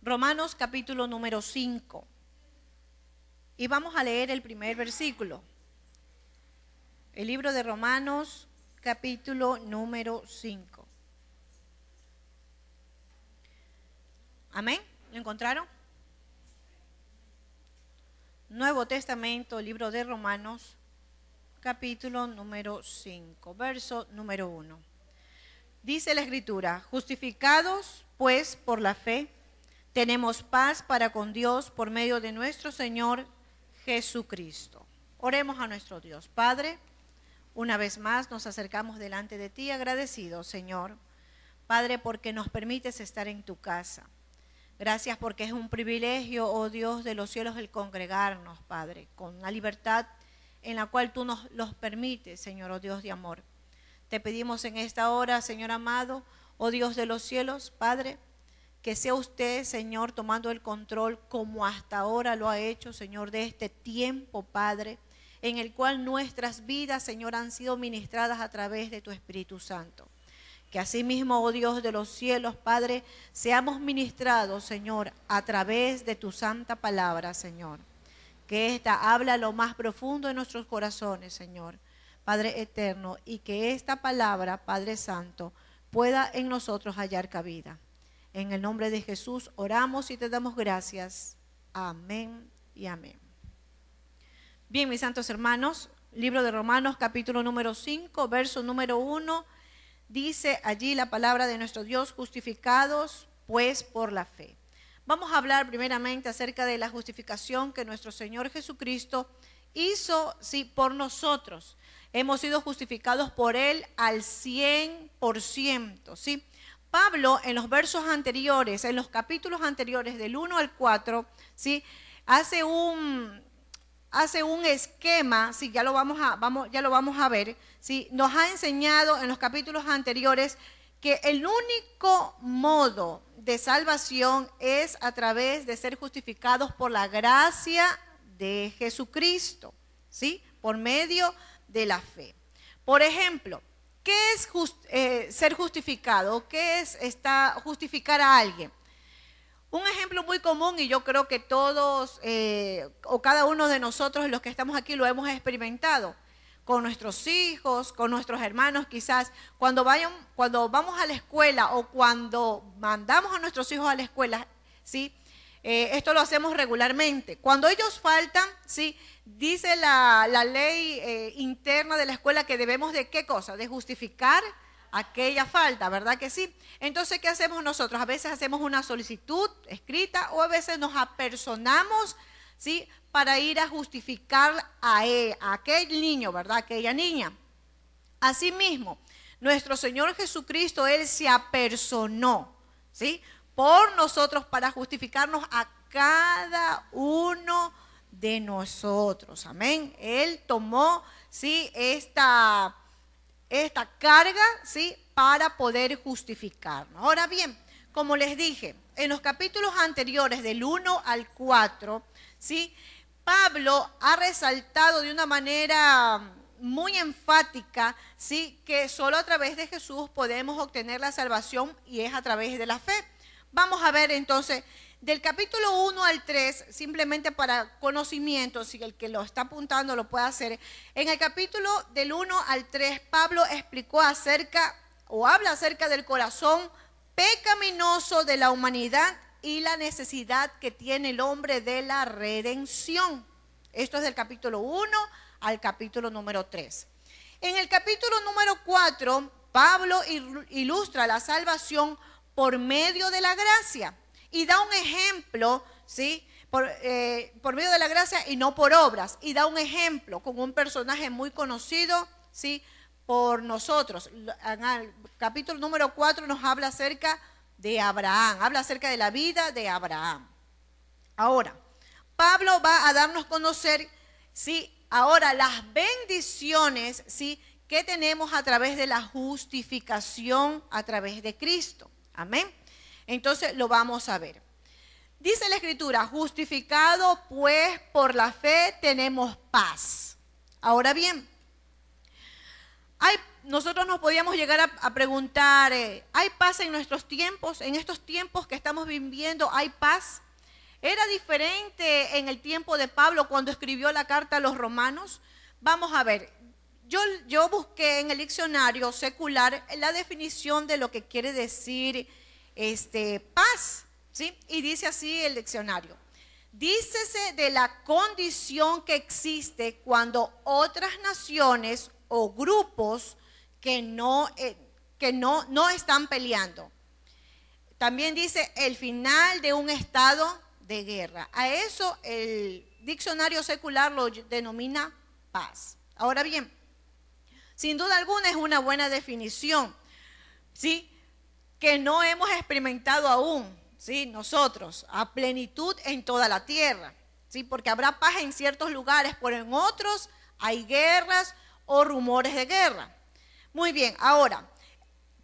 Romanos capítulo número 5. Y vamos a leer el primer versículo. El libro de Romanos capítulo número 5. Amén. ¿Lo encontraron? Nuevo Testamento, libro de Romanos, capítulo número 5, verso número 1. Dice la Escritura: justificados pues por la fe, tenemos paz para con Dios por medio de nuestro Señor Jesucristo. Oremos a nuestro Dios. Padre, una vez más nos acercamos delante de ti agradecidos, Señor. Padre, porque nos permites estar en tu casa. Gracias porque es un privilegio, oh Dios de los cielos, el congregarnos, Padre, con la libertad en la cual tú nos los permites, Señor, oh Dios de amor. Te pedimos en esta hora, Señor amado, oh Dios de los cielos, Padre, que sea usted, Señor, tomando el control como hasta ahora lo ha hecho, Señor, de este tiempo, Padre, en el cual nuestras vidas, Señor, han sido ministradas a través de tu Espíritu Santo. Que asimismo, oh Dios de los cielos, Padre, seamos ministrados, Señor, a través de tu santa palabra, Señor. Que ésta habla lo más profundo de nuestros corazones, Señor, Padre eterno, y que esta palabra, Padre Santo, pueda en nosotros hallar cabida. En el nombre de Jesús oramos y te damos gracias. Amén y amén. Bien, mis santos hermanos, libro de Romanos, capítulo número 5, verso número 1. Dice allí la palabra de nuestro Dios: justificados pues por la fe. Vamos a hablar primeramente acerca de la justificación que nuestro Señor Jesucristo hizo, sí, por nosotros. Hemos sido justificados por Él al 100%, ¿sí? Pablo en los versos anteriores, en los capítulos anteriores del 1 al 4, ¿sí? hace un esquema, sí, ya lo vamos a ver, sí, nos ha enseñado en los capítulos anteriores que el único modo de salvación es a través de ser justificados por la gracia de Jesucristo, ¿sí? Por medio de la fe. Por ejemplo, ¿qué es ser justificado? ¿Qué es justificar a alguien? Un ejemplo muy común, y yo creo que todos o cada uno de nosotros los que estamos aquí lo hemos experimentado con nuestros hijos, con nuestros hermanos, quizás cuando vamos a la escuela o cuando mandamos a nuestros hijos a la escuela, ¿sí? Esto lo hacemos regularmente. Cuando ellos faltan, ¿sí? Dice la ley interna de la escuela que debemos de ¿qué cosa? De justificar aquella falta, ¿verdad que sí? Entonces, ¿qué hacemos nosotros? A veces hacemos una solicitud escrita o a veces nos apersonamos, ¿sí? Para ir a justificar a aquel niño, ¿verdad? Aquella niña. Asimismo, nuestro Señor Jesucristo, Él se apersonó, ¿sí? Por nosotros para justificarnos a cada uno de nosotros. Amén. Él tomó, ¿sí? esta carga, ¿sí? Para poder justificarnos. Ahora bien, como les dije, en los capítulos anteriores del 1 al 4, ¿sí? Pablo ha resaltado de una manera muy enfática, ¿sí? Que solo a través de Jesús podemos obtener la salvación y es a través de la fe. Vamos a ver entonces del capítulo 1 al 3, simplemente para conocimiento, si el que lo está apuntando lo puede hacer. En el capítulo del 1 al 3, Pablo explicó habla acerca del corazón pecaminoso de la humanidad y la necesidad que tiene el hombre de la redención. Esto es del capítulo 1 al capítulo número 3. En el capítulo número 4, Pablo ilustra la salvación por medio de la gracia y da un ejemplo, ¿sí? Por medio de la gracia y no por obras. Y da un ejemplo con un personaje muy conocido, ¿sí? Por nosotros. En el capítulo número 4 nos habla acerca de Abraham, habla acerca de la vida de Abraham. Ahora, Pablo va a darnos a conocer, ¿sí? Ahora las bendiciones, ¿sí? Que tenemos a través de la justificación a través de Cristo. Amén. Entonces lo vamos a ver. Dice la Escritura: justificado pues por la fe tenemos paz. Ahora bien, nosotros nos podíamos llegar a preguntar, ¿hay paz en nuestros tiempos? En estos tiempos que estamos viviendo, ¿hay paz? ¿Era diferente en el tiempo de Pablo cuando escribió la carta a los romanos? Vamos a ver, yo busqué en el diccionario secular la definición de lo que quiere decir paz, ¿sí? Y dice así el diccionario. Dícese de la condición que existe cuando otras naciones o grupos que no están peleando. También dice el final de un estado de guerra. A eso el diccionario secular lo denomina paz. Ahora bien, sin duda alguna es una buena definición, ¿sí? Que no hemos experimentado aún, ¿sí? Nosotros, a plenitud en toda la tierra, ¿sí? Porque habrá paz en ciertos lugares, pero en otros hay guerras o rumores de guerra. Muy bien, ahora,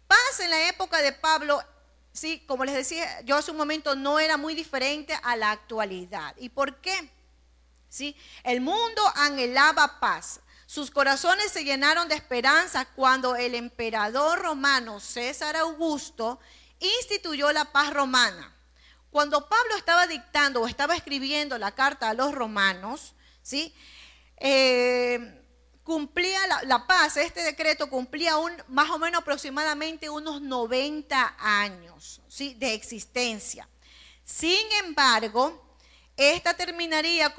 paz en la época de Pablo, sí, como les decía yo hace un momento, no era muy diferente a la actualidad. ¿Y por qué? ¿Sí? El mundo anhelaba paz. Sus corazones se llenaron de esperanza cuando el emperador romano César Augusto instituyó la paz romana. Cuando Pablo estaba dictando o estaba escribiendo la carta a los romanos, ¿sí? Cumplía la paz, este decreto cumplía más o menos aproximadamente unos 90 años, ¿sí? De existencia. Sin embargo, esta terminaría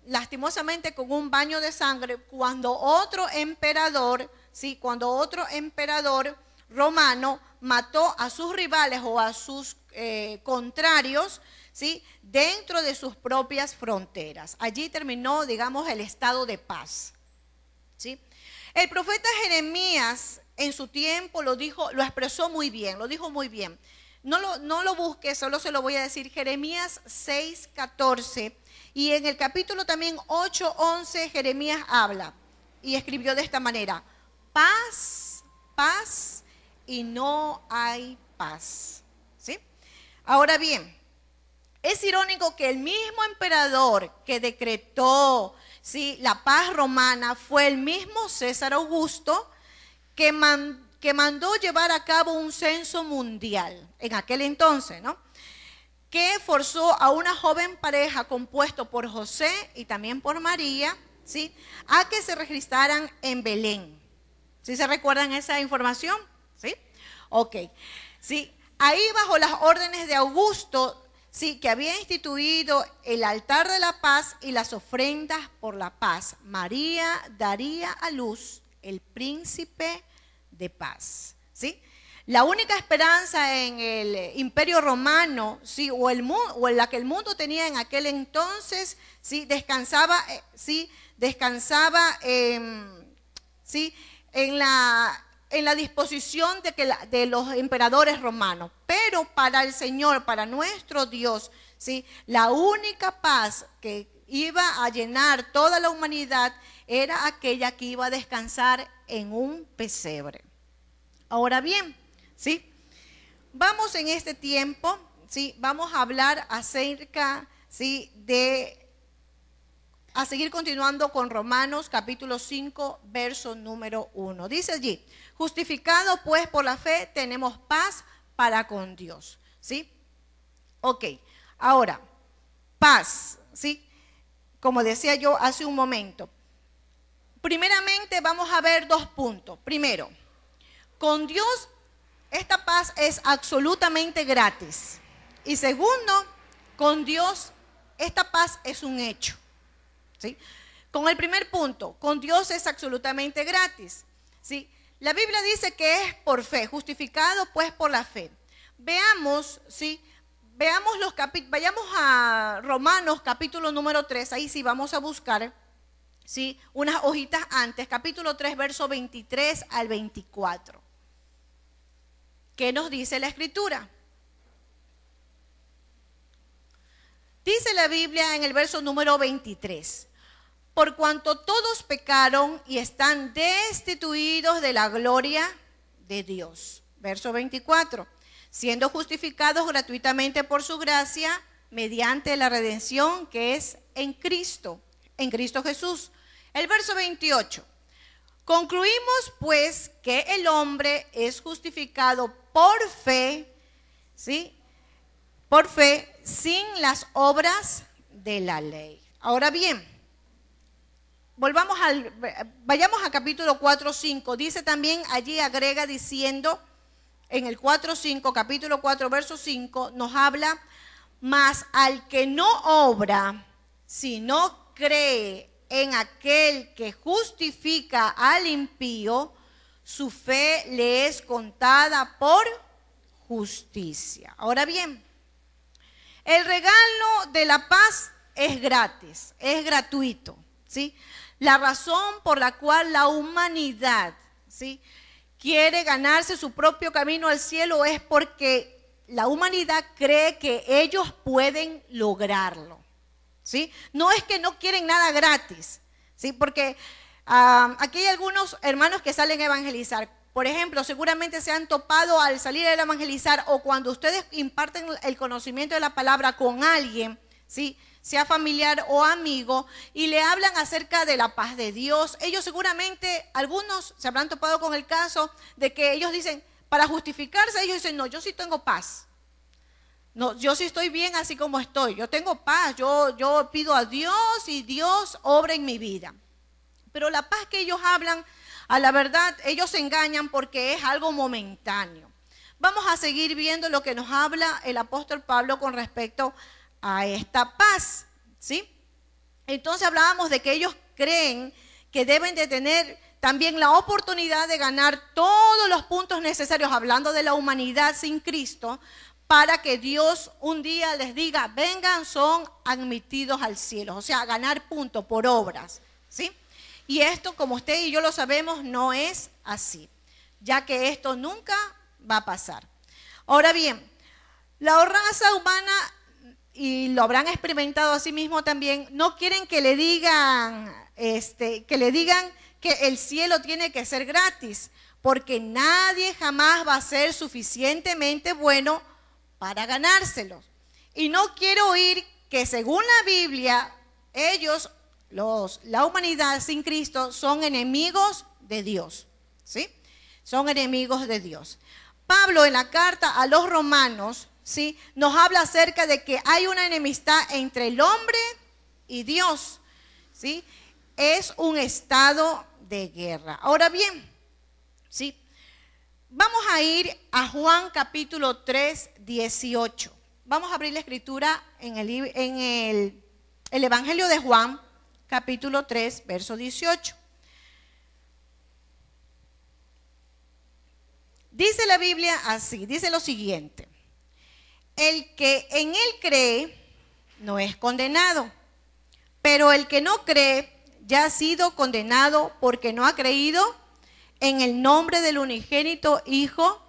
lastimosamente con un baño de sangre cuando otro emperador, ¿sí? Cuando otro emperador romano mató a sus rivales o a sus contrarios, ¿sí? Dentro de sus propias fronteras. Allí terminó, digamos, el estado de paz, ¿sí? El profeta Jeremías en su tiempo lo expresó muy bien, lo dijo muy bien. No lo busque, solo se lo voy a decir. Jeremías 6:14 y en el capítulo también 8:11 Jeremías habla y escribió de esta manera: paz, paz y no hay paz, ¿sí? Ahora bien, es irónico que el mismo emperador que decretó, ¿sí?, la paz romana fue el mismo César Augusto que mandó llevar a cabo un censo mundial en aquel entonces, ¿no? Que forzó a una joven pareja compuesto por José y también por María, ¿sí?, a que se registraran en Belén. ¿Sí se recuerdan esa información? ¿Sí? Ok. Sí, ahí bajo las órdenes de Augusto, sí, que había instituido el altar de la paz y las ofrendas por la paz, María daría a luz el príncipe de paz, ¿sí? La única esperanza en el Imperio Romano, ¿sí?, o en la que el mundo tenía en aquel entonces, ¿sí?, descansaba ¿sí?, en la disposición de los emperadores romanos. Pero para el Señor, para nuestro Dios, ¿sí?, la única paz que iba a llenar toda la humanidad era aquella que iba a descansar en un pesebre. Ahora bien, ¿sí?, vamos en este tiempo, ¿sí?, vamos a hablar acerca, ¿sí?, a seguir continuando con Romanos capítulo 5, verso número 1. Dice allí: justificados pues por la fe tenemos paz para con Dios, ¿sí? Ok, ahora, paz, ¿sí? Como decía yo hace un momento. Primeramente vamos a ver dos puntos. Primero, con Dios esta paz es absolutamente gratis. Y segundo, con Dios esta paz es un hecho, ¿sí? Con el primer punto, con Dios es absolutamente gratis, ¿sí? La Biblia dice que es por fe, justificado pues por la fe. Veamos, ¿sí?, vayamos a Romanos capítulo número 3, ahí sí vamos a buscar, ¿sí?, unas hojitas antes, capítulo 3, verso 23 al 24. ¿Qué nos dice la Escritura? Dice la Biblia en el verso número 23: por cuanto todos pecaron y están destituidos de la gloria de Dios. Verso 24: siendo justificados gratuitamente por su gracia, mediante la redención que es en Cristo Jesús. El verso 28: Concluimos pues que el hombre es justificado por fe, ¿sí? Por fe, sin las obras de la ley. Ahora bien, vayamos a capítulo 4:5. Dice también, allí agrega diciendo, en el 4:5, capítulo 4, verso 5, nos habla, mas al que no obra, sino cree en aquel que justifica al impío, su fe le es contada por justicia. Ahora bien, el regalo de la paz es gratis, es gratuito, ¿sí? La razón por la cual la humanidad, ¿sí?, quiere ganarse su propio camino al cielo es porque la humanidad cree que ellos pueden lograrlo, ¿sí? No es que no quieren nada gratis, ¿sí? Porque aquí hay algunos hermanos que salen a evangelizar. Por ejemplo, seguramente se han topado al salir a evangelizar o cuando ustedes imparten el conocimiento de la palabra con alguien, ¿sí?, sea familiar o amigo, y le hablan acerca de la paz de Dios. Ellos seguramente, algunos se habrán topado con el caso de que ellos dicen, para justificarse, ellos dicen, no, yo sí tengo paz. No, yo sí estoy bien así como estoy, yo tengo paz, yo pido a Dios y Dios obra en mi vida. Pero la paz que ellos hablan, a la verdad, ellos se engañan porque es algo momentáneo. Vamos a seguir viendo lo que nos habla el apóstol Pablo con respecto a esta paz, ¿sí? Entonces hablábamos de que ellos creen que deben de tener también la oportunidad de ganar todos los puntos necesarios, hablando de la humanidad sin Cristo, para que Dios un día les diga, vengan, son admitidos al cielo. O sea, ganar puntos por obras, ¿sí? Y esto, como usted y yo lo sabemos, no es así, ya que esto nunca va a pasar. Ahora bien, la raza humana, y lo habrán experimentado a sí mismo también, no quieren que le digan que el cielo tiene que ser gratis, porque nadie jamás va a ser suficientemente bueno para ganárselos. Y no quiero oír que según la Biblia, ellos, la humanidad sin Cristo, son enemigos de Dios, ¿sí? Son enemigos de Dios. Pablo en la carta a los romanos, ¿sí?, nos habla acerca de que hay una enemistad entre el hombre y Dios, ¿sí? Es un estado de guerra. Ahora bien, ¿sí?, vamos a ir a Juan capítulo 3, 18. Vamos a abrir la escritura en el Evangelio de Juan, capítulo 3, verso 18. Dice la Biblia así, dice lo siguiente. El que en él cree no es condenado, pero el que no cree ya ha sido condenado porque no ha creído en el nombre del unigénito Hijo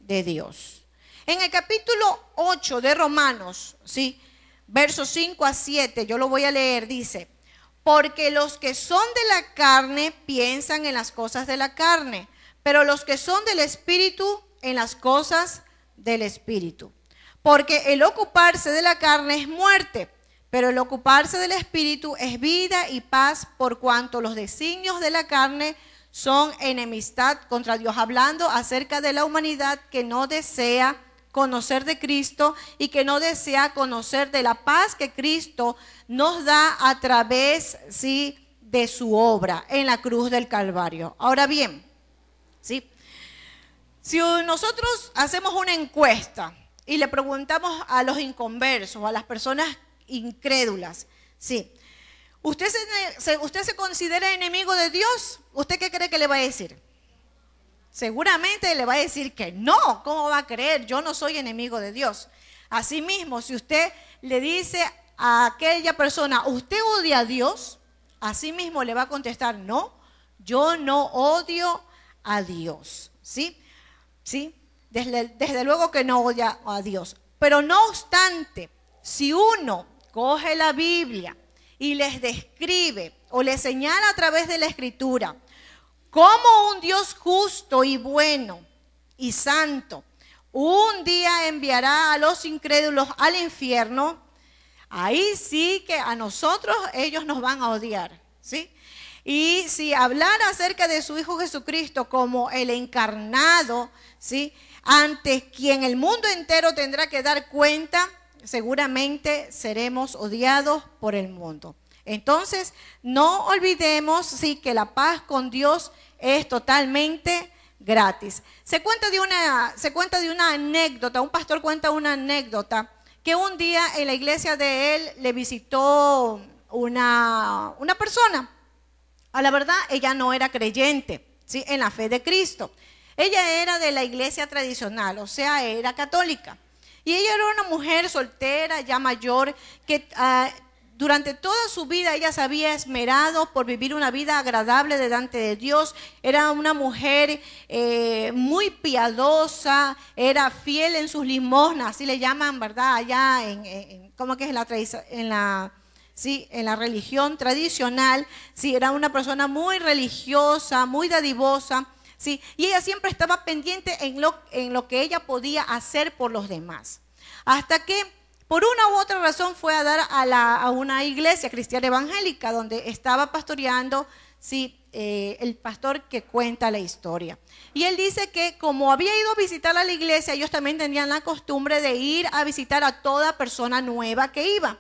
de Dios. En el capítulo 8 de Romanos, ¿sí?, versos 5 a 7, yo lo voy a leer, dice, porque los que son de la carne piensan en las cosas de la carne, pero los que son del Espíritu en las cosas del Espíritu. Porque el ocuparse de la carne es muerte, pero el ocuparse del Espíritu es vida y paz, por cuanto los designios de la carne son enemistad contra Dios. Hablando acerca de la humanidad que no desea conocer de Cristo y que no desea conocer de la paz que Cristo nos da a través, ¿sí?, de su obra en la cruz del Calvario. Ahora bien, ¿sí?, si nosotros hacemos una encuesta y le preguntamos a los inconversos, a las personas incrédulas, ¿sí?, ¿usted se considera enemigo de Dios? ¿Usted qué cree que le va a decir? Seguramente le va a decir que no. ¿Cómo va a creer? Yo no soy enemigo de Dios. Asimismo, si usted le dice a aquella persona, ¿usted odia a Dios? Asimismo le va a contestar, no, yo no odio a Dios, ¿sí? ¿Sí? Desde luego que no odia a Dios. Pero no obstante, si uno coge la Biblia y les describe o les señala a través de la Escritura cómo un Dios justo y bueno y santo un día enviará a los incrédulos al infierno, ahí sí que a nosotros ellos nos van a odiar, ¿sí? Y si hablar acerca de su Hijo Jesucristo como el encarnado, ¿sí?, ante quien el mundo entero tendrá que dar cuenta, seguramente seremos odiados por el mundo. Entonces, no olvidemos, sí, que la paz con Dios es totalmente gratis. Se cuenta de una anécdota, un pastor cuenta una anécdota, que un día en la iglesia de él le visitó una persona. A la verdad, ella no era creyente, ¿sí?, en la fe de Cristo. Ella era de la iglesia tradicional, o sea, era católica. Y ella era una mujer soltera, ya mayor, que durante toda su vida ella se había esmerado por vivir una vida agradable delante de Dios. Era una mujer muy piadosa, era fiel en sus limosnas, así le llaman, ¿verdad? Allá ¿cómo que es la tradición? Sí, en la religión tradicional, sí, era una persona muy religiosa, muy dadivosa. Sí, y ella siempre estaba pendiente en lo que ella podía hacer por los demás. Hasta que por una u otra razón fue a dar a una iglesia cristiana evangélica donde estaba pastoreando, sí, el pastor que cuenta la historia. Y él dice que como había ido a visitar a la iglesia, ellos también tenían la costumbre de ir a visitar a toda persona nueva que iba.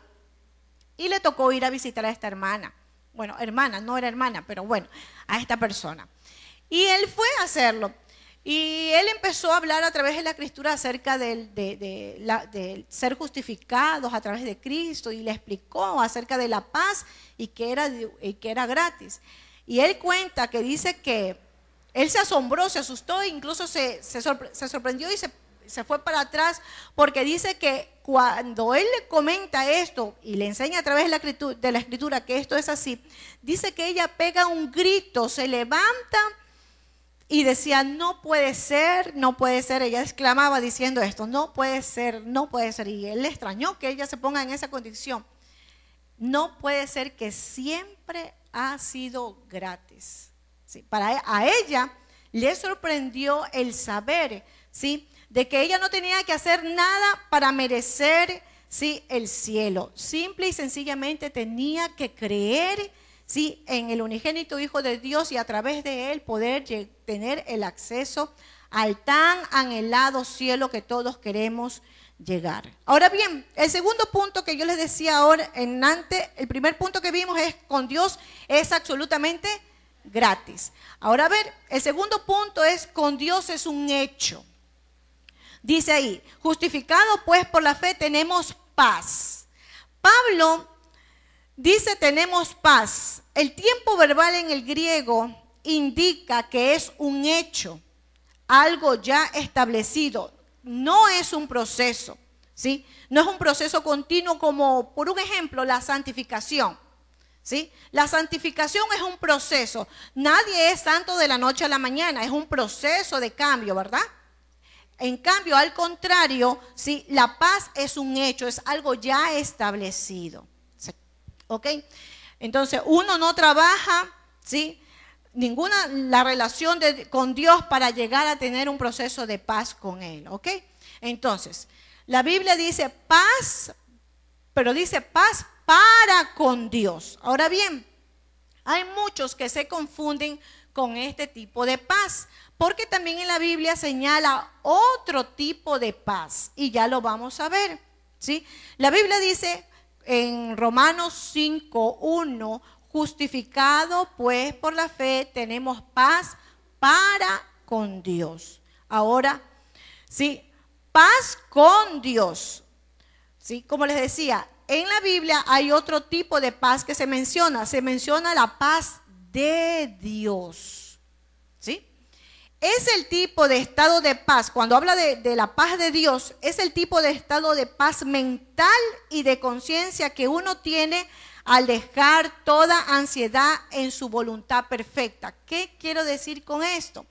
Y le tocó ir a visitar a esta hermana. Bueno, hermana, no era hermana, pero bueno, a esta persona. Y él fue a hacerlo. Y él empezó a hablar a través de la Escritura acerca de ser justificados a través de Cristo. Y le explicó acerca de la paz y que era gratis. Y él cuenta que dice que él se asombró, se asustó, e incluso se sorprendió y se fue para atrás, porque dice que cuando él le comenta esto y le enseña a través de la escritura que esto es así, dice que ella pega un grito, se levanta y decía, no puede ser, no puede ser. Ella exclamaba diciendo esto, no puede ser, no puede ser. Y él le extrañó que ella se ponga en esa condición. No puede ser, que siempre ha sido gratis. ¿Sí? A ella le sorprendió el saber, ¿sí?, de que ella no tenía que hacer nada para merecer, ¿sí?, el cielo. Simple y sencillamente tenía que creer, ¿sí?, en el unigénito Hijo de Dios y a través de él poder tener el acceso al tan anhelado cielo que todos queremos llegar. Ahora bien, el segundo punto que yo les decía ahora el primer punto que vimos es con Dios es absolutamente gratis. Ahora a ver, el segundo punto es con Dios es un hecho. Dice ahí, justificado pues por la fe tenemos paz. Pablo dice tenemos paz. El tiempo verbal en el griego indica que es un hecho, algo ya establecido. No es un proceso, ¿sí? No es un proceso continuo como, por un ejemplo, la santificación, ¿sí? La santificación es un proceso. Nadie es santo de la noche a la mañana, es un proceso de cambio, ¿verdad? En cambio, al contrario, ¿sí?, la paz es un hecho, es algo ya establecido. ¿Ok? Entonces, uno no trabaja, ¿sí?, la relación con Dios para llegar a tener un proceso de paz con Él. ¿Ok? Entonces, la Biblia dice paz, pero dice paz para con Dios. Ahora bien, hay muchos que se confunden con este tipo de paz, porque también en la Biblia señala otro tipo de paz, y ya lo vamos a ver, ¿sí? La Biblia dice en Romanos 5:1, justificado pues por la fe tenemos paz para con Dios. Ahora, ¿sí?, paz con Dios, ¿sí? Como les decía, en la Biblia hay otro tipo de paz que se menciona la paz de Dios, ¿sí? Es el tipo de estado de paz, cuando habla de la paz de Dios, es el tipo de estado de paz mental y de conciencia que uno tiene al dejar toda ansiedad en su voluntad perfecta. ¿Qué quiero decir con esto?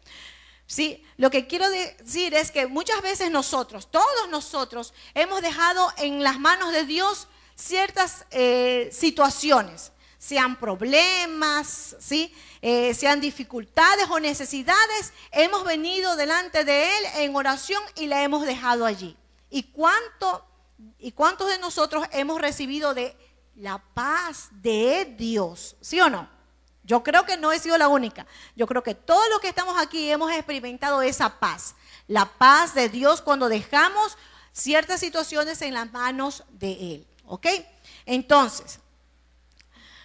Sí, lo que quiero decir es que muchas veces todos nosotros, hemos dejado en las manos de Dios ciertas situaciones, sean problemas, ¿sí?, sean dificultades o necesidades, hemos venido delante de Él en oración y la hemos dejado allí. ¿Y cuántos de nosotros hemos recibido de la paz de Dios? ¿Sí o no? Yo creo que no he sido la única. Yo creo que todos los que estamos aquí hemos experimentado esa paz. La paz de Dios cuando dejamos ciertas situaciones en las manos de Él. ¿Ok? Entonces,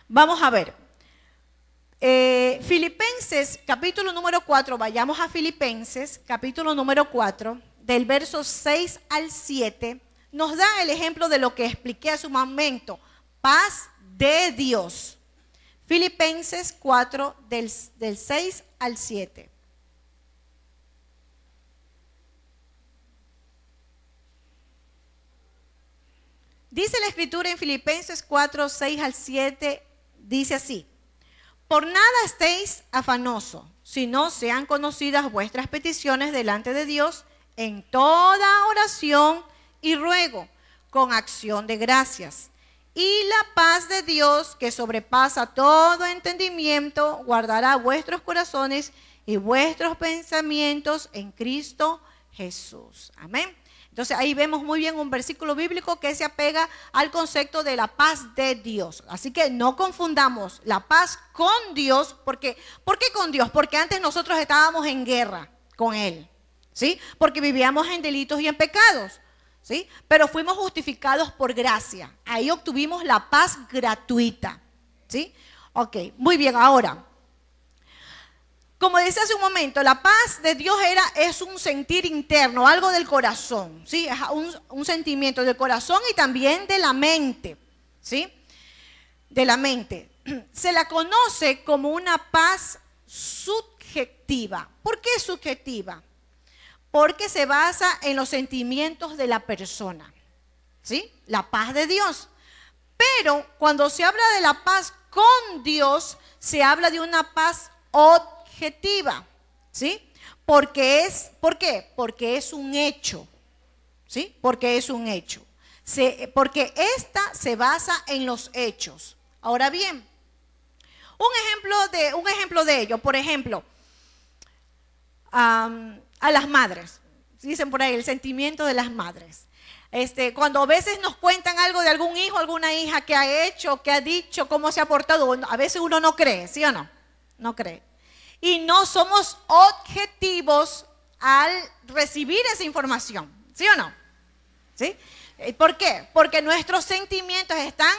vamos a ver. Filipenses, capítulo número 4. Vayamos a Filipenses, capítulo número 4, del verso 6 al 7. Nos da el ejemplo de lo que expliqué hace un momento. Paz de Dios. Filipenses 4, del 6 al 7. Dice la Escritura en Filipenses 4, 6 al 7, dice así: por nada estéis afanosos, sino sean conocidas vuestras peticiones delante de Dios en toda oración y ruego, con acción de gracias. Y la paz de Dios, que sobrepasa todo entendimiento, guardará vuestros corazones y vuestros pensamientos en Cristo Jesús. Amén. Entonces ahí vemos muy bien un versículo bíblico que se apega al concepto de la paz de Dios. Así que no confundamos la paz con Dios. ¿Por qué con Dios? Porque antes nosotros estábamos en guerra con Él, ¿sí? Porque vivíamos en delitos y en pecados, ¿sí? Pero fuimos justificados por gracia. Ahí obtuvimos la paz gratuita, ¿sí? Ok, muy bien. Ahora, como decía hace un momento, la paz de Dios es un sentir interno, algo del corazón, ¿sí? Es un sentimiento del corazón y también de la mente, ¿sí? De la mente. Se la conoce como una paz subjetiva. ¿Por qué subjetiva? Porque se basa en los sentimientos de la persona, ¿sí? La paz de Dios. Pero cuando se habla de la paz con Dios, se habla de una paz objetiva, ¿sí? ¿Por qué? Porque es un hecho, ¿sí? Porque es un hecho. Porque esta se basa en los hechos. Ahora bien, un ejemplo de ello, por ejemplo, a las madres, dicen por ahí el sentimiento de las madres. Cuando a veces nos cuentan algo de algún hijo, alguna hija que ha hecho, que ha dicho, cómo se ha portado, a veces uno no cree, ¿sí o no? No cree. Y no somos objetivos al recibir esa información, ¿sí o no? ¿Sí? ¿Por qué? Porque nuestros sentimientos están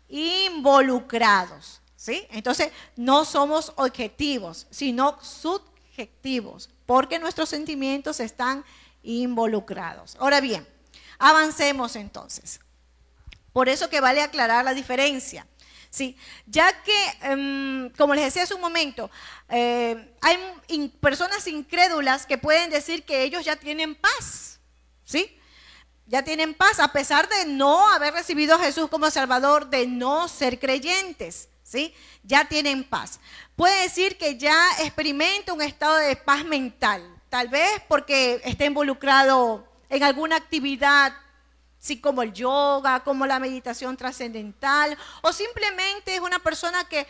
involucrados, ¿sí? Entonces, no somos objetivos, sino subjetivos, porque nuestros sentimientos están involucrados. Ahora bien, avancemos entonces. Por eso que vale aclarar la diferencia. Sí, ya que, como les decía hace un momento, hay personas incrédulas que pueden decir que ellos ya tienen paz, ¿sí? Ya tienen paz a pesar de no haber recibido a Jesús como Salvador, de no ser creyentes, ¿sí? Ya tienen paz. Puede decir que ya experimenta un estado de paz mental, tal vez porque está involucrado en alguna actividad, sí, como el yoga, como la meditación trascendental, o simplemente es una persona que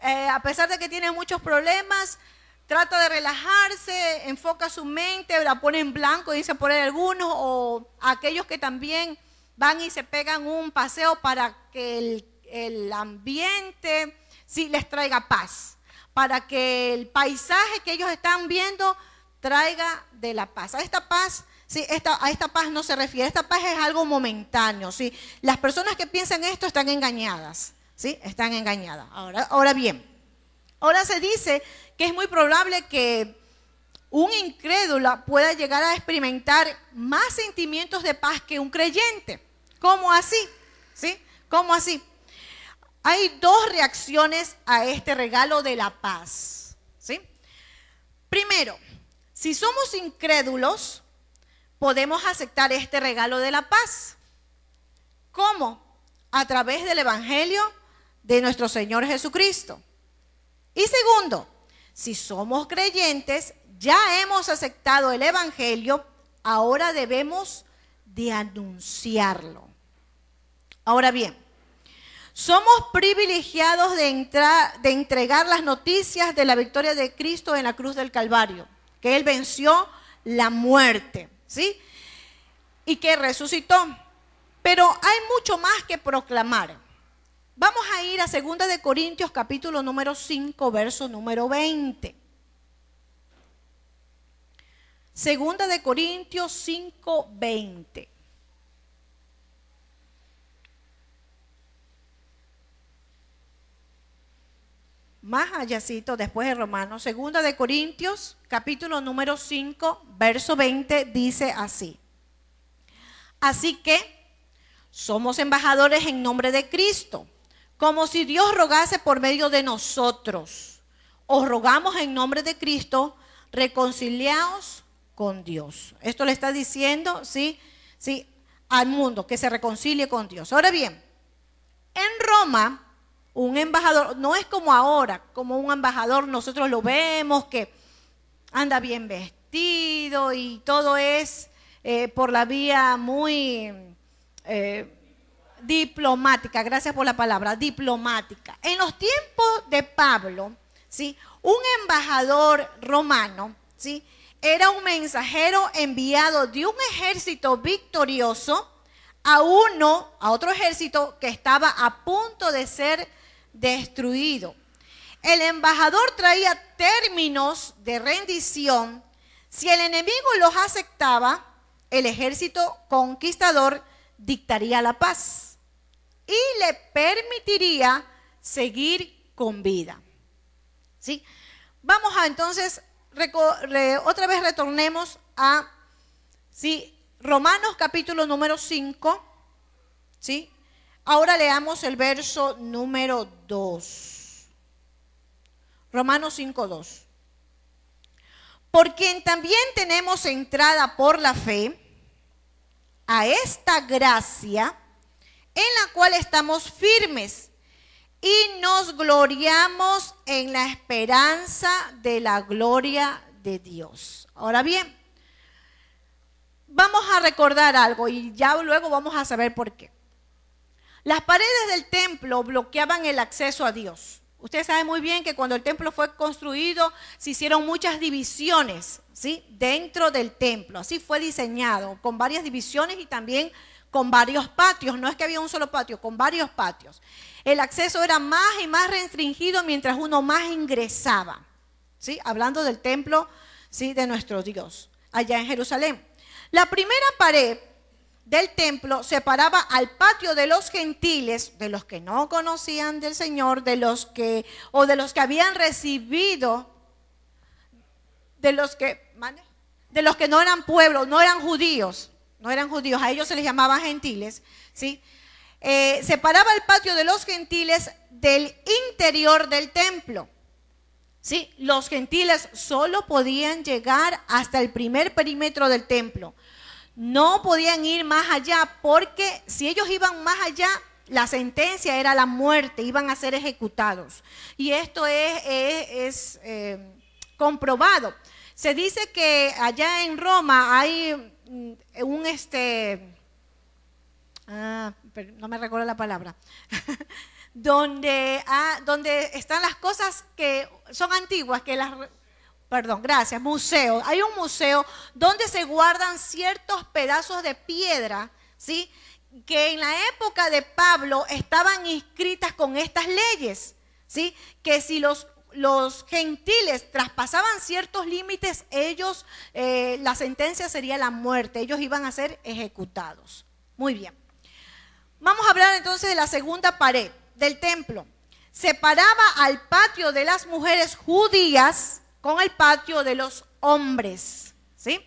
a pesar de que tiene muchos problemas, trata de relajarse, enfoca su mente, la pone en blanco, dicen por ahí algunos, o aquellos que también van y se pegan un paseo para que el ambiente sí les traiga paz, para que el paisaje que ellos están viendo traiga de la paz. A esta paz, sí, a esta paz no se refiere, esta paz es algo momentáneo, ¿sí? Las personas que piensan esto están engañadas, ¿sí? Están engañadas. Ahora bien, ahora se dice que es muy probable que un incrédulo pueda llegar a experimentar más sentimientos de paz que un creyente. ¿Cómo así? ¿Sí? ¿Cómo así? Hay dos reacciones a este regalo de la paz, ¿sí? Primero, si somos incrédulos, podemos aceptar este regalo de la paz. ¿Cómo? A través del Evangelio de nuestro Señor Jesucristo. Y segundo, si somos creyentes, ya hemos aceptado el Evangelio, ahora debemos de anunciarlo. Ahora bien, somos privilegiados de entregar las noticias de la victoria de Cristo en la cruz del Calvario, que Él venció la muerte, ¿sí? Y que resucitó. Pero hay mucho más que proclamar. Vamos a ir a 2 de Corintios capítulo número 5, verso número 20. 2 de Corintios 5, 20. Más allácito, después de Romanos, 2 de Corintios, capítulo número 5, verso 20, dice así. Así que somos embajadores en nombre de Cristo, como si Dios rogase por medio de nosotros. Os rogamos en nombre de Cristo, reconciliaos con Dios. Esto le está diciendo, sí, al mundo, que se reconcilie con Dios. Ahora bien, en Roma, un embajador, no es como ahora, como un embajador nosotros lo vemos que anda bien vestido y todo es por la vía muy diplomática, gracias por la palabra, diplomática. En los tiempos de Pablo, ¿sí?, un embajador romano, ¿sí?, era un mensajero enviado de un ejército victorioso a otro ejército que estaba a punto de ser destruido. El embajador traía términos de rendición. Si el enemigo los aceptaba, el ejército conquistador dictaría la paz y le permitiría seguir con vida. ¿Sí? Vamos a entonces, otra vez retornemos a Romanos capítulo número 5, ¿sí? Ahora leamos el verso número 2. Romanos 5, 2. Por quien también tenemos entrada por la fe a esta gracia en la cual estamos firmes y nos gloriamos en la esperanza de la gloria de Dios. Ahora bien, vamos a recordar algo y ya luego vamos a saber por qué. Las paredes del templo bloqueaban el acceso a Dios. Usted sabe muy bien que cuando el templo fue construido se hicieron muchas divisiones, ¿sí?, dentro del templo. Así fue diseñado, con varias divisiones y también con varios patios. No es que había un solo patio, con varios patios. El acceso era más y más restringido mientras uno más ingresaba, ¿sí?, hablando del templo, ¿sí?, de nuestro Dios, allá en Jerusalén. La primera pared del templo separaba al patio de los gentiles, de los que no conocían del Señor, de los que habían recibido, de los que no eran pueblo, no eran judíos, a ellos se les llamaba gentiles, ¿sí? Separaba el patio de los gentiles del interior del templo. ¿Sí? Los gentiles solo podían llegar hasta el primer perímetro del templo. No podían ir más allá porque si ellos iban más allá, la sentencia era la muerte, iban a ser ejecutados. Y esto es comprobado. Se dice que allá en Roma hay no me recuerdo la palabra, donde están las cosas que son antiguas, museo. Hay un museo donde se guardan ciertos pedazos de piedra, ¿sí?, que en la época de Pablo estaban inscritas con estas leyes, ¿sí?, que si los gentiles traspasaban ciertos límites, ellos, la sentencia sería la muerte, ellos iban a ser ejecutados. Muy bien. Vamos a hablar entonces de la segunda pared del templo. Separaba al patio de las mujeres judías con el patio de los hombres, ¿sí?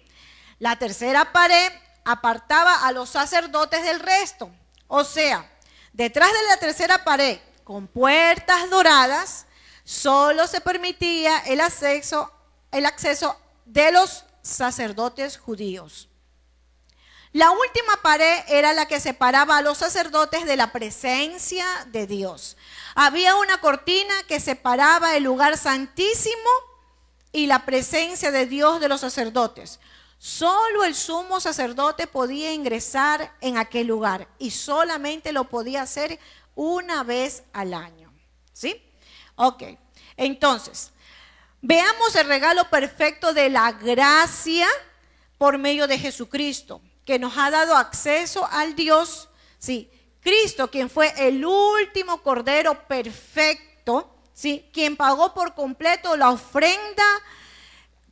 La tercera pared apartaba a los sacerdotes del resto. O sea, detrás de la tercera pared, con puertas doradas, solo se permitía el acceso de los sacerdotes judíos. La última pared era la que separaba a los sacerdotes de la presencia de Dios. Había una cortina que separaba el lugar santísimo y la presencia de Dios de los sacerdotes. Solo el sumo sacerdote podía ingresar en aquel lugar y solamente lo podía hacer una vez al año. ¿Sí? Ok, entonces, veamos el regalo perfecto de la gracia por medio de Jesucristo, que nos ha dado acceso al Dios, sí, Cristo, quien fue el último cordero perfecto, ¿sí? Quien pagó por completo la ofrenda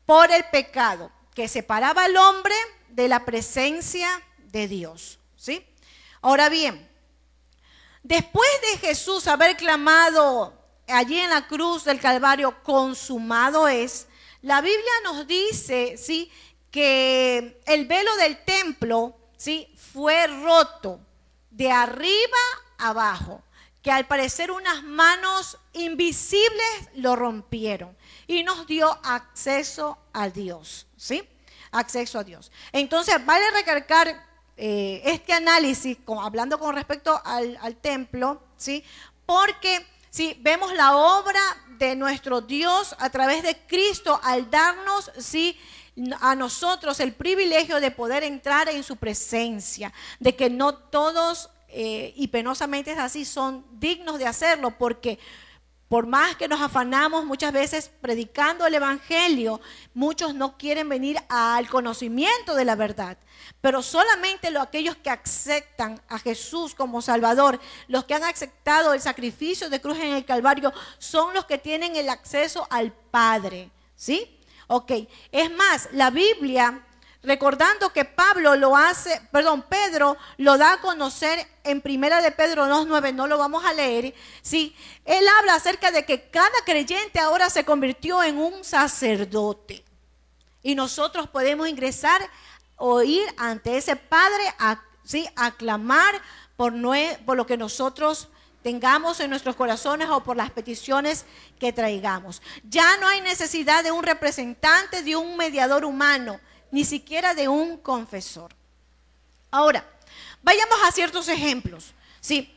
por el pecado, que separaba al hombre de la presencia de Dios, ¿sí? Ahora bien, después de Jesús haber clamado allí en la cruz del Calvario, consumado es, la Biblia nos dice, ¿sí?, que el velo del templo, ¿sí?, fue roto de arriba abajo, que al parecer unas manos invisibles lo rompieron y nos dio acceso a Dios, ¿sí? Acceso a Dios. Entonces, vale recalcar este análisis, hablando con respecto al templo, ¿sí? Porque sí, vemos la obra de nuestro Dios a través de Cristo al darnos, sí, a nosotros el privilegio de poder entrar en su presencia, de que no todos, y penosamente es así, son dignos de hacerlo, porque por más que nos afanamos muchas veces predicando el evangelio, muchos no quieren venir al conocimiento de la verdad. Pero solamente aquellos que aceptan a Jesús como Salvador, los que han aceptado el sacrificio de cruz en el Calvario, son los que tienen el acceso al Padre, ¿sí? Ok, es más, la Biblia, recordando que Pedro lo da a conocer en Primera de Pedro 2:9, no lo vamos a leer, ¿sí? Él habla acerca de que cada creyente ahora se convirtió en un sacerdote. Y nosotros podemos ingresar o ir ante ese Padre, ¿sí?, a clamar por lo que nosotros tengamos en nuestros corazones o por las peticiones que traigamos. Ya no hay necesidad de un representante, de un mediador humano, ni siquiera de un confesor. Ahora, vayamos a ciertos ejemplos, ¿sí?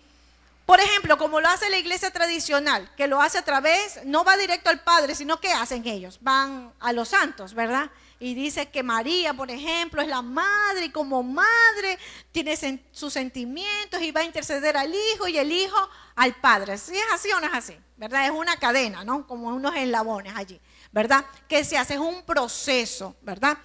Por ejemplo, como lo hace la iglesia tradicional, que lo hace a través, no va directo al Padre, sino que hacen ellos, van a los santos, ¿verdad? Y dice que María, por ejemplo, es la madre y como madre tiene sus sentimientos y va a interceder al Hijo y el Hijo al Padre. ¿Sí es así o no es así? ¿Verdad? Es una cadena, ¿no? Como unos eslabones allí, ¿verdad? Que se hace, es un proceso, ¿verdad?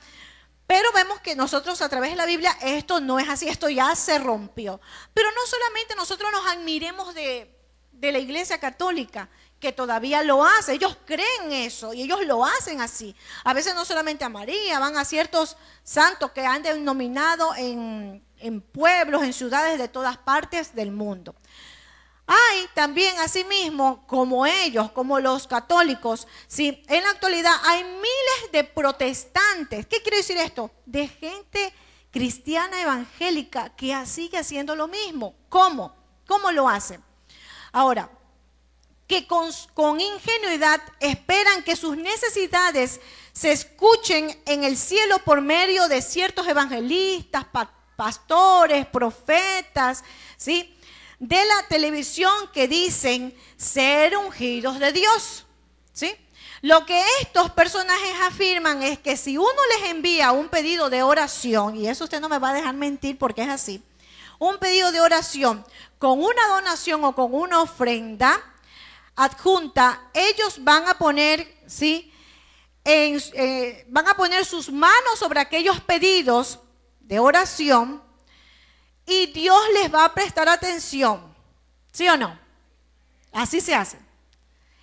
Pero vemos que nosotros a través de la Biblia esto no es así, esto ya se rompió. Pero no solamente nosotros nos admiremos de la Iglesia Católica, que todavía lo hace, ellos creen eso y ellos lo hacen así. A veces no solamente a María, van a ciertos santos que han denominado en pueblos, en ciudades de todas partes del mundo. Hay también, asimismo, como ellos, como los católicos, ¿sí? En la actualidad hay miles de protestantes. ¿Qué quiere decir esto? De gente cristiana evangélica que sigue haciendo lo mismo. ¿Cómo? ¿Cómo lo hacen? Ahora, que con ingenuidad esperan que sus necesidades se escuchen en el cielo por medio de ciertos evangelistas, pastores, profetas, ¿sí?, de la televisión, que dicen ser ungidos de Dios, ¿sí? Lo que estos personajes afirman es que si uno les envía un pedido de oración, y eso usted no me va a dejar mentir porque es así, un pedido de oración con una donación o con una ofrenda adjunta, ellos van a poner, ¿sí?, van a poner sus manos sobre aquellos pedidos de oración y Dios les va a prestar atención, ¿sí o no? Así se hace.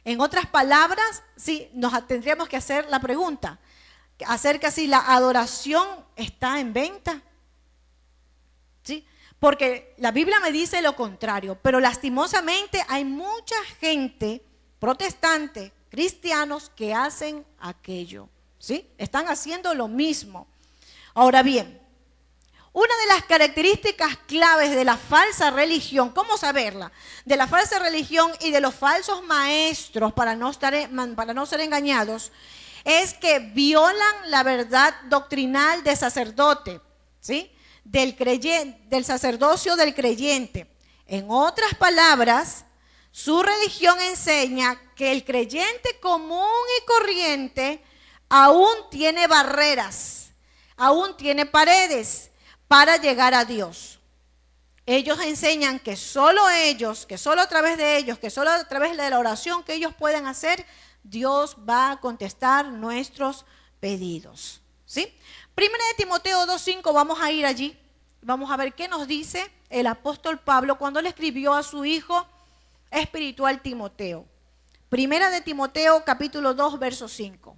En otras palabras, sí, tendríamos que hacer la pregunta acerca si la adoración está en venta, ¿sí? Porque la Biblia me dice lo contrario, pero lastimosamente hay mucha gente protestante, cristianos, que hacen aquello, ¿sí? Están haciendo lo mismo. Ahora bien, una de las características claves de la falsa religión, ¿cómo saberla? De la falsa religión y de los falsos maestros, para no ser engañados, es que violan la verdad doctrinal del sacerdote, ¿sí?, del sacerdocio del creyente. En otras palabras, su religión enseña que el creyente común y corriente aún tiene barreras, aún tiene paredes para llegar a Dios. Ellos enseñan que solo ellos, que solo a través de ellos, que solo a través de la oración que ellos pueden hacer, Dios va a contestar nuestros pedidos, ¿sí? Primera de Timoteo 2:5, vamos a ir allí, vamos a ver qué nos dice el apóstol Pablo cuando le escribió a su hijo espiritual Timoteo. Primera de Timoteo, capítulo 2, verso 5.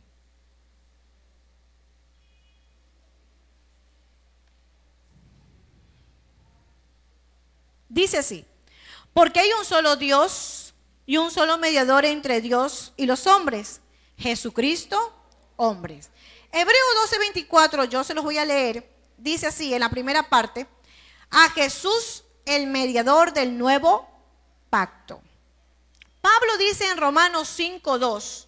Dice así: porque hay un solo Dios y un solo mediador entre Dios y los hombres, Jesucristo, hombres. Hebreo 12:24, yo se los voy a leer, dice así en la primera parte: a Jesús, el mediador del nuevo pacto. Pablo dice en Romanos 5:2,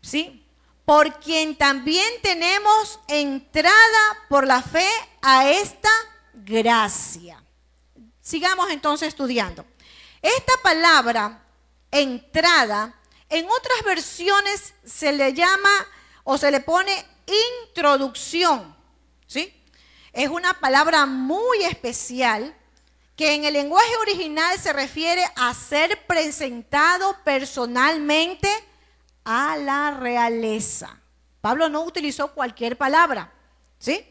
¿sí? Por quien también tenemos entrada por la fe a esta gracia. Sigamos entonces estudiando. Esta palabra, entrada, en otras versiones se le llama o se le pone introducción, ¿sí? Es una palabra muy especial que en el lenguaje original se refiere a ser presentado personalmente a la realeza. Pablo no utilizó cualquier palabra, ¿sí?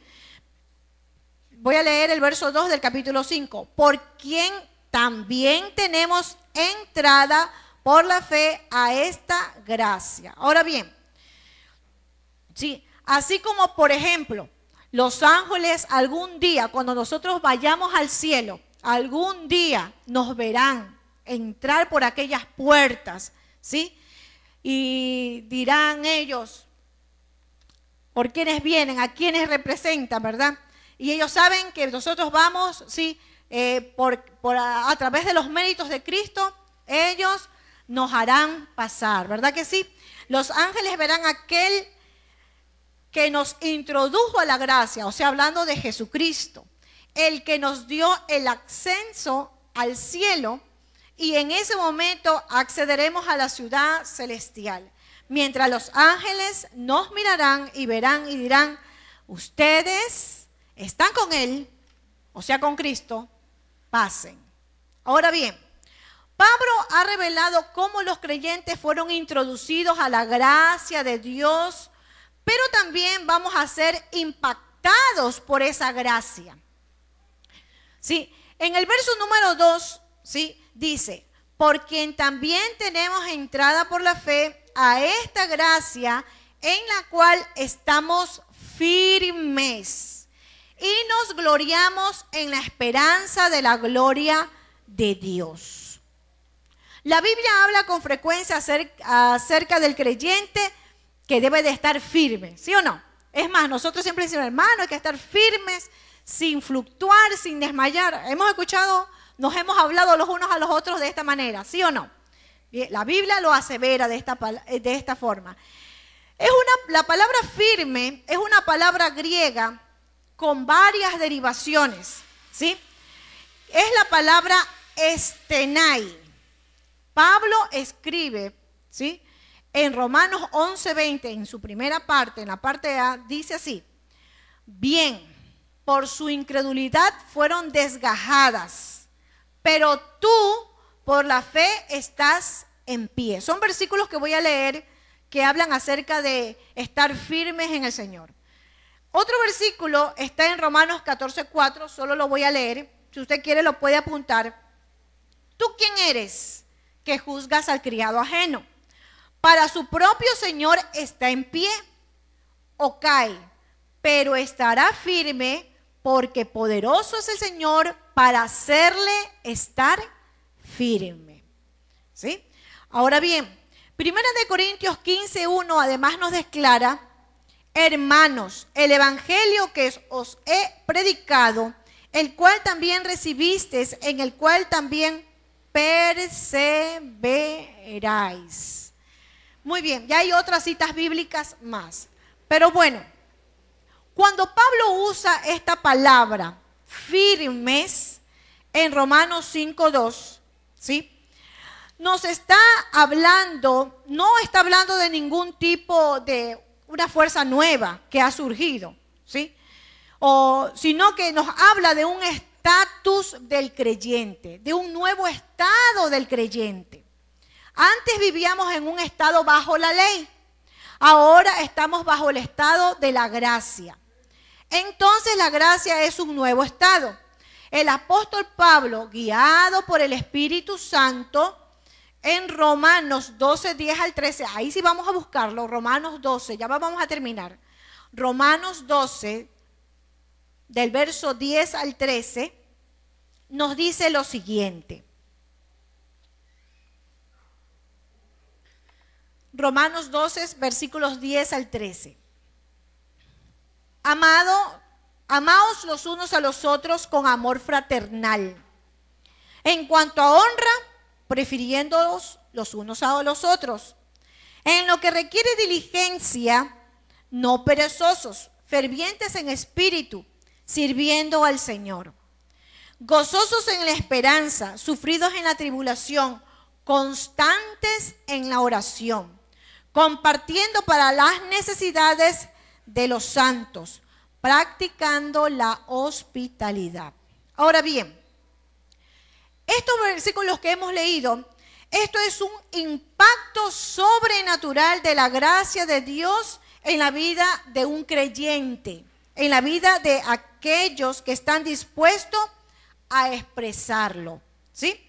Voy a leer el verso 2 del capítulo 5. Por quien también tenemos entrada por la fe a esta gracia. Ahora bien, sí, así como por ejemplo, los ángeles algún día, cuando nosotros vayamos al cielo, algún día nos verán entrar por aquellas puertas, ¿sí? Y dirán ellos, ¿por quiénes vienen? ¿A quiénes representan, verdad? Y ellos saben que nosotros vamos, ¿sí? A través de los méritos de Cristo, ellos nos harán pasar, ¿verdad que sí? Los ángeles verán a aquel que nos introdujo a la gracia, o sea, hablando de Jesucristo, el que nos dio el acceso al cielo, y en ese momento accederemos a la ciudad celestial. Mientras los ángeles nos mirarán y verán y dirán, ustedes están con Él, o sea, con Cristo, pasen. Ahora bien, Pablo ha revelado cómo los creyentes fueron introducidos a la gracia de Dios, pero también vamos a ser impactados por esa gracia. Sí, en el verso número 2, ¿sí? Dice, por quien también tenemos entrada por la fe a esta gracia en la cual estamos firmes y nos gloriamos en la esperanza de la gloria de Dios. La Biblia habla con frecuencia acerca del creyente que debe de estar firme, ¿sí o no? Es más, nosotros siempre decimos, hermano, hay que estar firmes, sin fluctuar, sin desmayar. Hemos escuchado, nos hemos hablado los unos a los otros de esta manera, ¿sí o no? La Biblia lo asevera de esta forma. La palabra firme es una palabra griega con varias derivaciones, ¿sí? Es la palabra estenai. Pablo escribe, ¿sí? En Romanos 11:20, en su primera parte, en la parte A, dice así: bien, por su incredulidad fueron desgajadas, pero tú por la fe estás en pie. Son versículos que voy a leer que hablan acerca de estar firmes en el Señor. Otro versículo está en Romanos 14:4, solo lo voy a leer. Si usted quiere lo puede apuntar. ¿Tú quién eres que juzgas al criado ajeno? Para su propio Señor está en pie o cae, pero estará firme porque poderoso es el Señor para hacerle estar firme. ¿Sí? Ahora bien, 1 Corintios 15:1 además nos declara: hermanos, el evangelio que os he predicado, el cual también recibisteis, en el cual también perseveráis. Muy bien, ya hay otras citas bíblicas más. Pero bueno, cuando Pablo usa esta palabra, firmes, en Romanos 5:2, ¿sí? Nos está hablando, no está hablando de ningún tipo de una fuerza nueva que ha surgido, ¿sí? Sino que nos habla de un estatus del creyente, de un nuevo estado del creyente. Antes vivíamos en un estado bajo la ley, ahora estamos bajo el estado de la gracia. Entonces la gracia es un nuevo estado. el apóstol Pablo, guiado por el Espíritu Santo, en Romanos 12, 10 al 13, ahí sí vamos a buscarlo, Romanos 12, ya vamos a terminar. Romanos 12, del verso 10 al 13, nos dice lo siguiente. Romanos 12, versículos 10 al 13. Amaos los unos a los otros con amor fraternal. En cuanto a honra, prefiriéndolos los unos a los otros. En lo que requiere diligencia, no perezosos, fervientes en espíritu, sirviendo al Señor. Gozosos en la esperanza, sufridos en la tribulación, constantes en la oración, compartiendo para las necesidades de los santos, practicando la hospitalidad. Ahora bien, estos versículos que hemos leído, esto es un impacto sobrenatural de la gracia de Dios en la vida de un creyente, en la vida de aquellos que están dispuestos a expresarlo, ¿sí?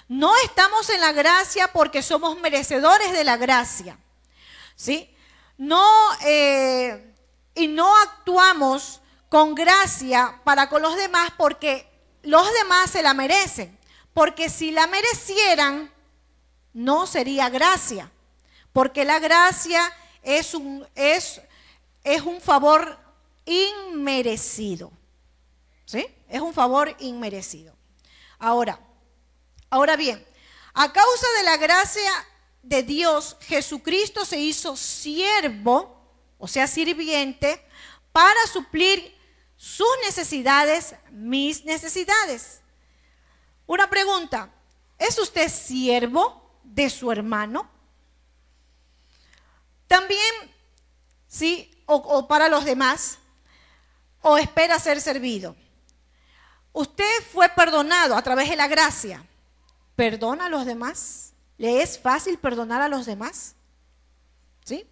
No estamos en la gracia porque somos merecedores de la gracia, ¿sí? Y no actuamos con gracia para con los demás porque los demás se la merecen. Porque si la merecieran, no sería gracia. Porque la gracia es un favor inmerecido. ¿Sí? Es un favor inmerecido. Ahora bien, a causa de la gracia de Dios, Jesucristo se hizo siervo, o sea, sirviente, para suplir sus necesidades, mis necesidades. Una pregunta, ¿es usted siervo de su hermano? También, ¿sí? O para los demás, o espera ser servido. Usted fue perdonado a través de la gracia. ¿Perdona a los demás? ¿Le es fácil perdonar a los demás? ¿Sí?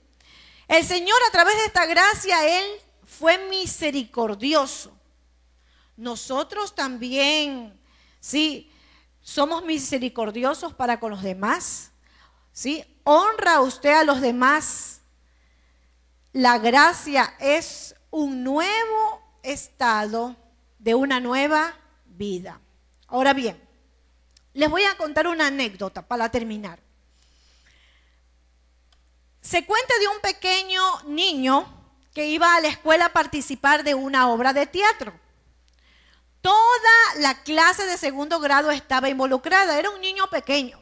El Señor, a través de esta gracia, Él fue misericordioso. Nosotros también, ¿sí? Somos misericordiosos para con los demás, ¿sí? Honra usted a los demás. La gracia es un nuevo estado de una nueva vida. Ahora bien, les voy a contar una anécdota para terminar. Se cuenta de un pequeño niño que iba a la escuela a participar de una obra de teatro. Toda la clase de segundo grado estaba involucrada, era un niño pequeño.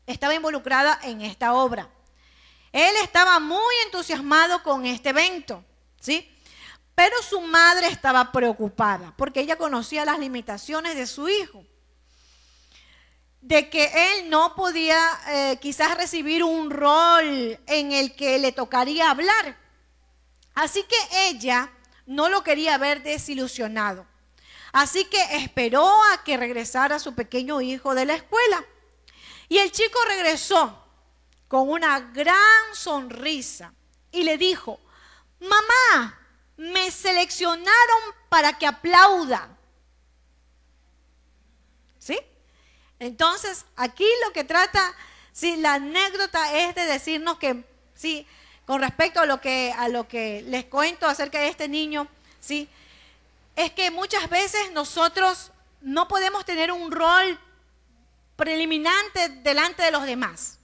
Estaba involucrada en esta obra. Él estaba muy entusiasmado con este evento, ¿sí? Pero su madre estaba preocupada porque ella conocía las limitaciones de su hijo. De que él no podía quizás recibir un rol en el que le tocaría hablar. Así que ella no lo quería ver desilusionado. Así que esperó a que regresara su pequeño hijo de la escuela. Y el chico regresó con una gran sonrisa y le dijo: mamá, me seleccionaron para que aplauda. ¿Sí? Entonces, aquí lo que trata, sí, la anécdota es de decirnos que, sí, con respecto a lo que les cuento acerca de este niño, sí, es que muchas veces nosotros no podemos tener un rol preliminante delante de los demás,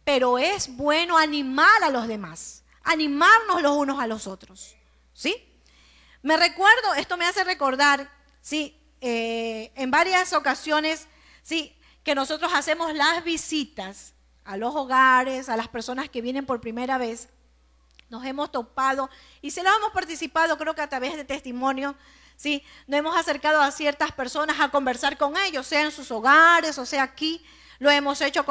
pero es bueno animar a los demás, animarnos los unos a los otros, ¿sí? Esto me hace recordar, sí, en varias ocasiones, sí, que nosotros hacemos las visitas a los hogares, a las personas que vienen por primera vez. Nos hemos topado y se lo hemos participado, creo que a través de testimonio, sí, nos hemos acercado a ciertas personas a conversar con ellos, sea en sus hogares o sea aquí, lo hemos hecho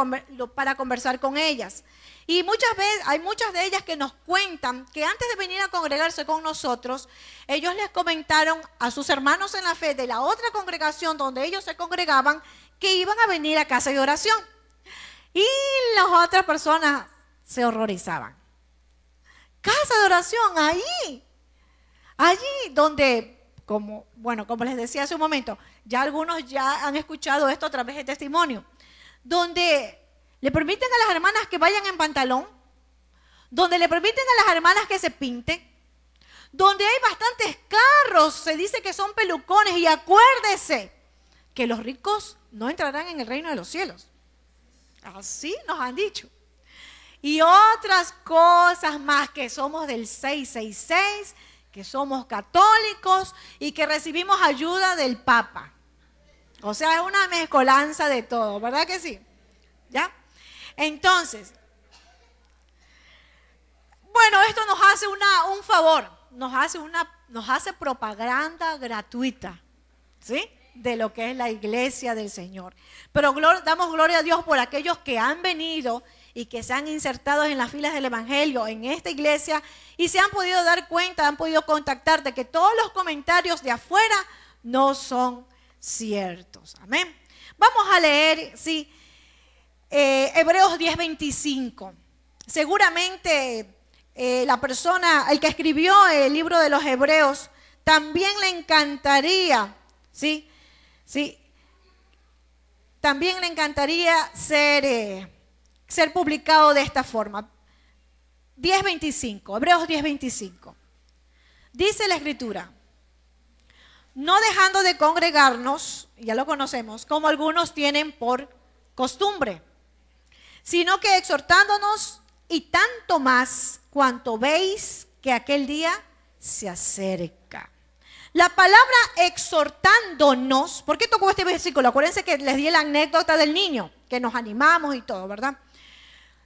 para conversar con ellas. Y muchas veces, hay muchas de ellas que nos cuentan que antes de venir a congregarse con nosotros, ellos les comentaron a sus hermanos en la fe de la otra congregación donde ellos se congregaban que iban a venir a casa de oración. Y las otras personas se horrorizaban. Casa de oración, allí donde como les decía hace un momento, ya algunos ya han escuchado esto a través de testimonio, donde le permiten a las hermanas que vayan en pantalón, donde le permiten a las hermanas que se pinten, donde hay bastantes carros, se dice que son pelucones, y acuérdese que los ricos no entrarán en el reino de los cielos. Así nos han dicho. Y otras cosas más, que somos del 666, que somos católicos y que recibimos ayuda del Papa. O sea, es una mezcolanza de todo, ¿verdad que sí? ¿Ya? Entonces, bueno, esto nos hace un favor, nos hace propaganda gratuita, ¿sí? De lo que es la iglesia del Señor. Pero damos gloria a Dios por aquellos que han venido y que se han insertado en las filas del Evangelio en esta iglesia y se han podido dar cuenta, han podido contactar de que todos los comentarios de afuera no son ciertos. Amén. Vamos a leer, sí, Hebreos 10:25. Seguramente el que escribió el libro de los Hebreos, también le encantaría, ¿sí? Sí, también le encantaría ser publicado de esta forma. 10:25, Hebreos 10:25. Dice la Escritura: no dejando de congregarnos, ya lo conocemos, como algunos tienen por costumbre, sino que exhortándonos, y tanto más cuanto veis que aquel día se acerca. La palabra exhortándonos, ¿por qué tocó este versículo? Acuérdense que les di la anécdota del niño, que nos animamos y todo, ¿verdad?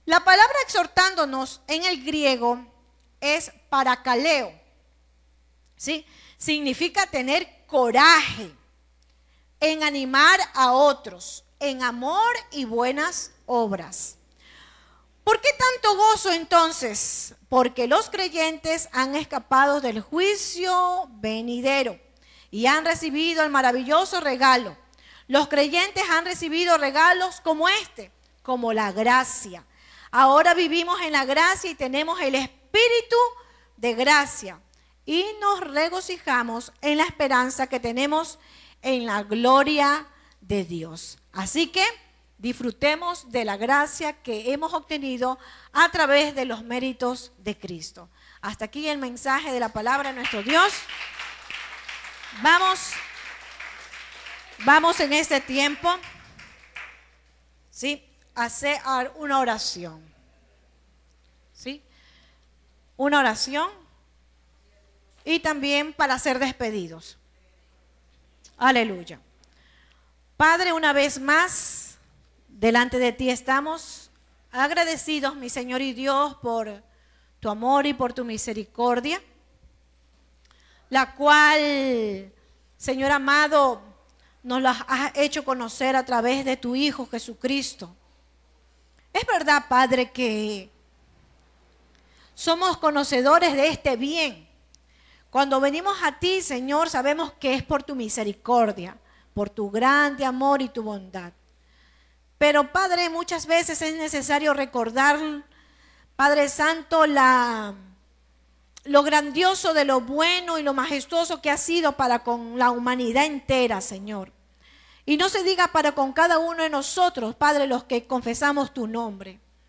La palabra exhortándonos en el griego es parakaleo, ¿sí? Significa tener coraje en animar a otros, en amor y buenas obras. ¿Por qué tanto gozo entonces? Porque los creyentes han escapado del juicio venidero y han recibido el maravilloso regalo. Los creyentes han recibido regalos como este, como la gracia. Ahora vivimos en la gracia y tenemos el espíritu de gracia y nos regocijamos en la esperanza que tenemos en la gloria de Dios. Así que disfrutemos de la gracia que hemos obtenido a través de los méritos de Cristo. Hasta aquí el mensaje de la palabra de nuestro Dios. Vamos en este tiempo, ¿sí?, a hacer una oración. ¿Sí? Una oración y también para ser despedidos. Aleluya. Padre, una vez más, delante de ti estamos agradecidos, mi Señor y Dios, por tu amor y por tu misericordia, la cual, Señor amado, nos la has hecho conocer a través de tu Hijo Jesucristo. Es verdad, Padre, que somos conocedores de este bien. Cuando venimos a ti, Señor, sabemos que es por tu misericordia, por tu grande amor y tu bondad. Pero, Padre, muchas veces es necesario recordar, Padre Santo, lo grandioso de lo bueno y lo majestuoso que ha sido para con la humanidad entera, Señor. Y no se diga para con cada uno de nosotros, Padre, los que confesamos tu nombre.